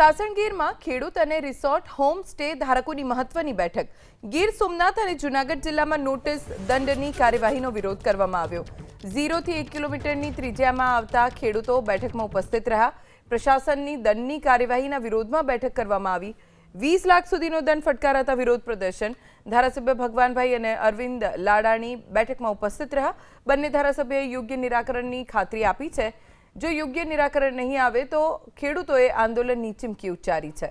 સાસણગીરમાં ખેડૂત અને resort home stay ધારકોની મહત્વની બેઠક। ગીર સોમનાથ અને જૂનાગઢ જિલ્લામાં નોટિસ દંડની કાર્યવાહીનો વિરોધ કરવામાં આવ્યો। 0 થી 1 કિલોમીટરની ત્રિજ્યામાં આવતા ખેડૂતો બેઠકમાં ઉપસ્થિત રહ્યા। પ્રશાસનની દંડની કાર્યવાહીના વિરોધમાં બેઠક કરવામાં આવી। 20 લાખ સુધીનો દંડ ફટકારાતા વિરોધ પ્રદર્શન। ધારાસભ્ય ભગવાનભાઈ અને અરવિંદ લાડાણી બેઠકમાં ઉપસ્થિત રહ્યા। બંને ધારાસભ્યોએ યોગ્ય નિરાકરણની ખાતરી આપી છે। જો યોગ્ય નિરાકરણ નહીં આવે તો ખેડૂતોએ આંદોલનની ચીમકી ઉચ્ચારી છે।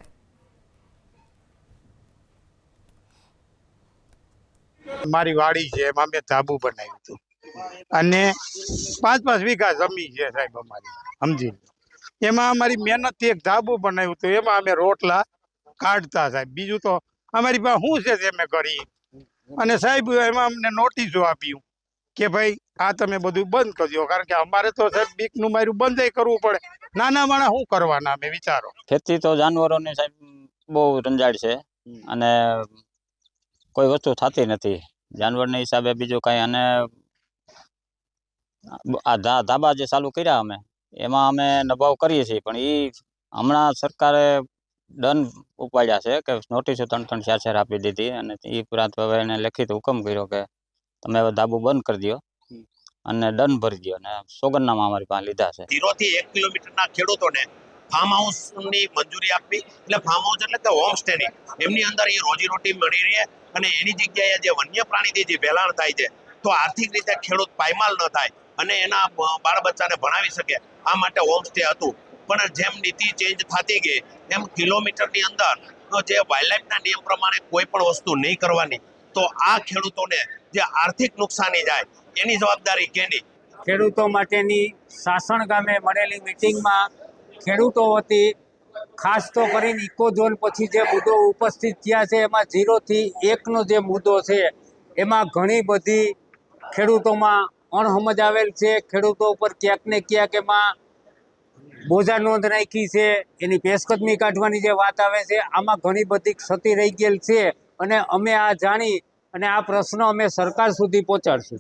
મારી વાડી છે, એમાં મેં ધાબુ બનાવ્યું હતું અને 5-5 વીઘા જમીન છે સાહેબ અમારી, સમજી લો। એમાં અમારી મહેનતથી એક ધાબુ બનાવ્યું હતું, એમાં અમે રોટલા કાઢતા સાહેબ। બીજું તો અમારી પાસે શું છે તે અમે કરી। અને સાહેબ એમાં અમને નોટિસો આપ્યું કે ભાઈ આ તમે બધું બંધ કરજો, કારણ કે અમારે તો સાહેબ બીકનું માર્યું બંધ કરવું પડે। નાના માણસ શું કરવાના અમે વિચારો। ખેતી તો જાનવરોની સાહેબ બહુ રંજાડ છે અને કોઈ વસ્તુ થતી નથી જાનવરના હિસાબે બીજું કાંઈ। અને આ ધાબા જે ચાલુ કર્યા અમે એમાં અમે નભાવ કરીએ છીએ, પણ એ હમણાં સરકારે દંડ ઉપાડ્યા છે કે નોટિસો 3-3, 4-4 આપી દીધી અને એ ઉપરાંત હવે એને લેખિત હુકમ કર્યો કે તમે હવે ધાબુ બંધ કરી દો અને દંડ ભરી દો, અને સોગંદનામા અમારી પાસે લીધા છે। 0 થી 1 કિલોમીટરના ખેડૂતોને ફાર્મ હાઉસની મંજૂરી આપવી, એટલે ફાર્મ હાઉસ એટલે કે હોમ સ્ટેની એમની અંદર એ રોજીરોટી મળી રહે અને એની જગ્યાએ જે વન્ય પ્રાણીથી જે વેલાણ થાય છે તો આર્થિક રીતે ખેડૂત પાયમાલ ન થાય અને એના બાળ બચ્ચાને ભણાવી શકે, આ માટે હોમ સ્ટે હતું। પણ જેમ નીતિ ચેન્જ થતી ગઈ એમ કિલોમીટરની અંદર જે વાઇલ્ડલાઇફના નિયમ પ્રમાણે કોઈ પણ વસ્તુ નહીં કરવાની, તો આ ખેડૂતોને જે આર્થિક નુકસાની જાય એની જવાબદારી કેની? ખેડૂતો માટેની સાસણ ગામે મળેલી મિટિંગમાં ખેડૂતો વતી ખાસ તો કરીને ઇકોઝોન પછી જે મુદ્દો ઉપસ્થિત થયા છે એમાં 0 થી 1નો જે મુદ્દો છે એમાં ઘણી બધી ખેડૂતોમાં અણસમજ આવેલ છે। ખેડૂતો ઉપર ક્યાંક ને ક્યાંક એમાં બોજા નોંધ રાખી છે, એની પેશકદમી કાઢવાની જે વાત આવે છે, આમાં ઘણી બધી ક્ષતિ રહી ગયેલ છે અને અમે આ જાણી અને આ પ્રશ્ન અમે સરકાર સુધી પહોંચાડશું।